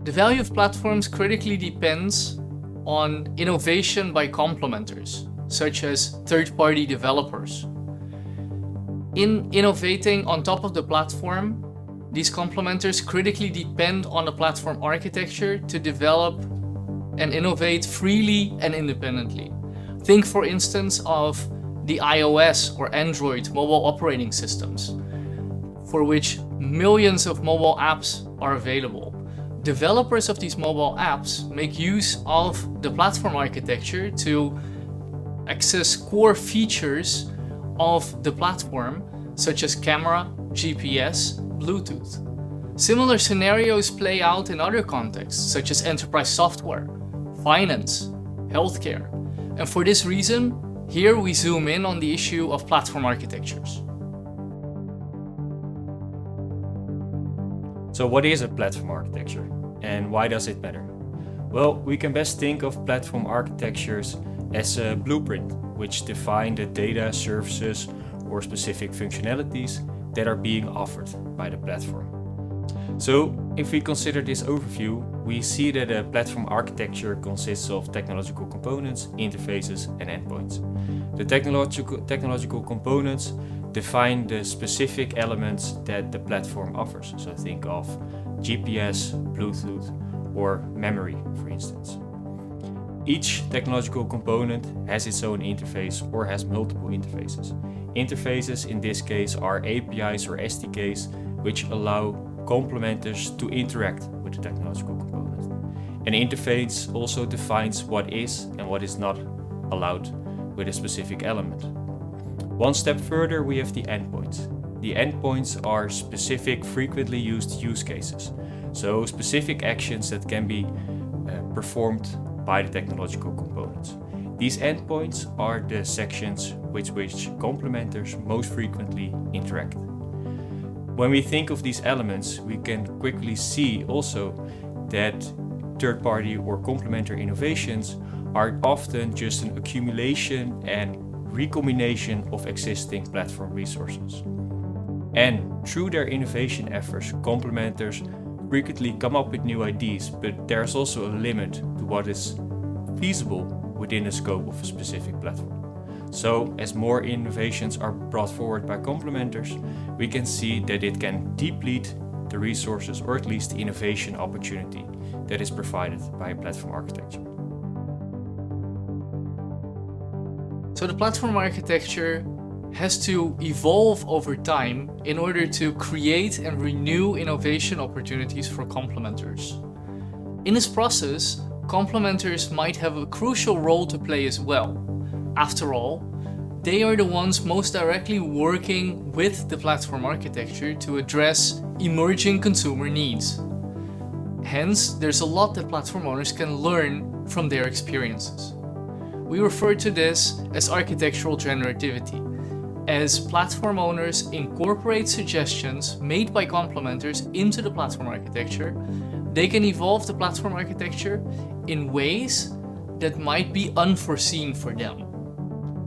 The value of platforms critically depends on innovation by complementors, such as third-party developers. In innovating on top of the platform, these complementors critically depend on the platform architecture to develop and innovate freely and independently. Think, for instance, of the iOS or Android mobile operating systems, for which millions of mobile apps are available. Developers of these mobile apps make use of the platform architecture to access core features of the platform, such as camera, GPS, Bluetooth. Similar scenarios play out in other contexts, such as enterprise software, finance, healthcare. And for this reason, here we zoom in on the issue of platform architectures. So what is a platform architecture and why does it matter? Well, we can best think of platform architectures as a blueprint which define the data, services or specific functionalities that are being offered by the platform. So if we consider this overview, we see that a platform architecture consists of technological components, interfaces and endpoints. The technological components define the specific elements that the platform offers. So think of GPS, Bluetooth or memory, for instance. Each technological component has its own interface or has multiple interfaces. Interfaces in this case are APIs or SDKs which allow complementors to interact with the technological component. An interface also defines what is and what is not allowed with a specific element. One step further, we have the endpoints. The endpoints are specific, frequently used use cases. So specific actions that can be performed by the technological components. These endpoints are the sections with which complementors most frequently interact. When we think of these elements, we can quickly see also that third-party or complementary innovations are often just an accumulation and recombination of existing platform resources. And through their innovation efforts, complementors frequently come up with new ideas, but there's also a limit to what is feasible within the scope of a specific platform. So as more innovations are brought forward by complementors, we can see that it can deplete the resources or at least the innovation opportunity that is provided by a platform architecture. So the platform architecture has to evolve over time in order to create and renew innovation opportunities for complementors. In this process, complementors might have a crucial role to play as well. After all, they are the ones most directly working with the platform architecture to address emerging consumer needs. Hence, there's a lot that platform owners can learn from their experiences. We refer to this as architectural generativity, as platform owners incorporate suggestions made by complementors into the platform architecture. They can evolve the platform architecture in ways that might be unforeseen for them.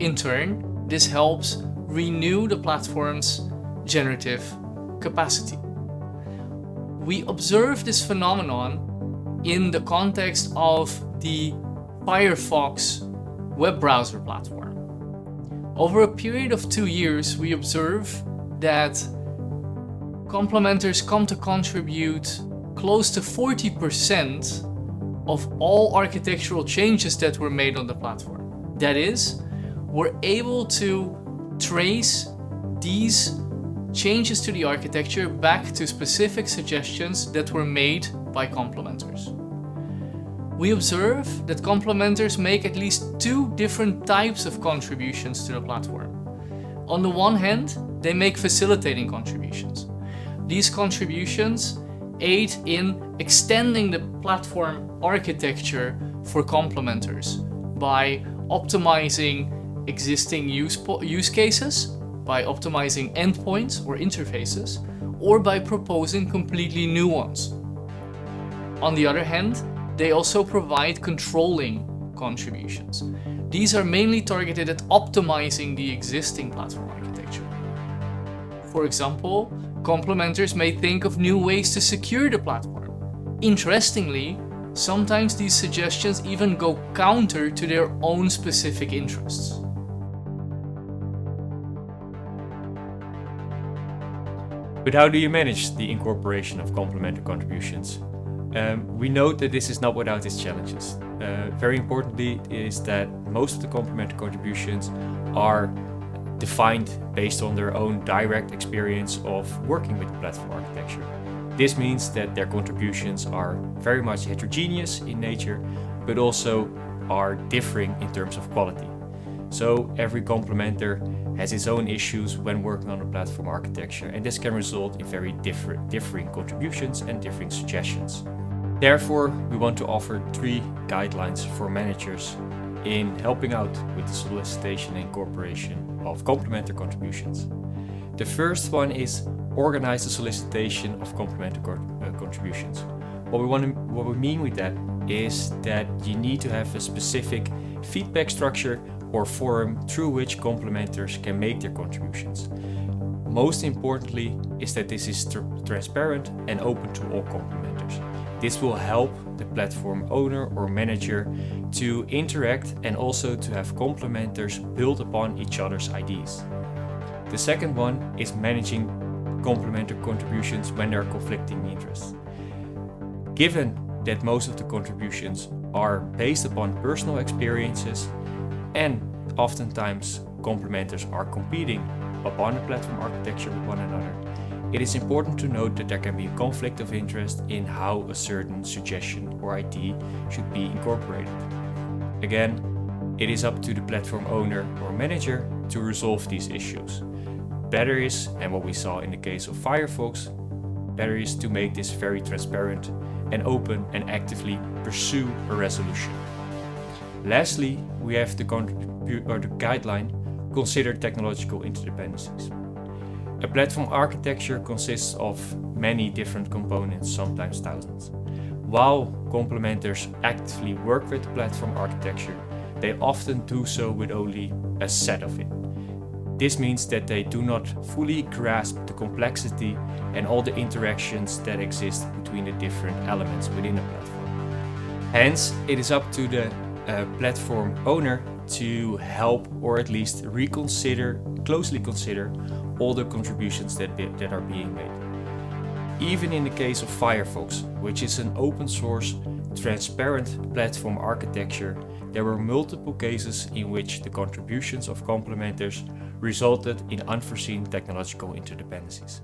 In turn, this helps renew the platform's generative capacity. We observe this phenomenon in the context of the Firefox web browser platform. Over a period of 2 years, we observe that complementors come to contribute close to 40% of all architectural changes that were made on the platform. That is, we're able to trace these changes to the architecture back to specific suggestions that were made by complementors. We observe that complementors make at least 2 different types of contributions to the platform. On the one hand, they make facilitating contributions. These contributions aid in extending the platform architecture for complementors by optimizing existing use cases, by optimizing endpoints or interfaces, or by proposing completely new ones. On the other hand, they also provide controlling contributions. These are mainly targeted at optimizing the existing platform architecture. For example, complementors may think of new ways to secure the platform. Interestingly, sometimes these suggestions even go counter to their own specific interests. But how do you manage the incorporation of complementary contributions? We note that this is not without its challenges. Very importantly is that most of the complementary contributions are defined based on their own direct experience of working with platform architecture. This means that their contributions are very much heterogeneous in nature, but also are differing in terms of quality. So every complementer has its own issues when working on a platform architecture, and this can result in very differing contributions and differing suggestions. Therefore, we want to offer 3 guidelines for managers in helping out with the solicitation and incorporation of complementary contributions. The first one is organize the solicitation of complementary contributions. What we mean with that is that you need to have a specific feedback structure or forum through which complementors can make their contributions. Most importantly is that this is transparent and open to all complementors. This will help the platform owner or manager to interact and also to have complementors build upon each other's ideas. The second one is managing complementary contributions when there are conflicting interests. Given that most of the contributions are based upon personal experiences and oftentimes complementors are competing upon the platform architecture with one another, it is important to note that there can be a conflict of interest in how a certain suggestion or idea should be incorporated. Again, it is up to the platform owner or manager to resolve these issues. Better is, and what we saw in the case of Firefox, better is to make this very transparent and open and actively pursue a resolution. Lastly, we have the guideline, consider technological interdependencies. A platform architecture consists of many different components, sometimes thousands. While complementors actively work with platform architecture, they often do so with only a set of it. This means that they do not fully grasp the complexity and all the interactions that exist between the different elements within a platform. Hence, it is up to the platform owner to help or at least closely consider all the contributions that are being made. Even in the case of Firefox, which is an open source, transparent platform architecture, there were multiple cases in which the contributions of complementors resulted in unforeseen technological interdependencies.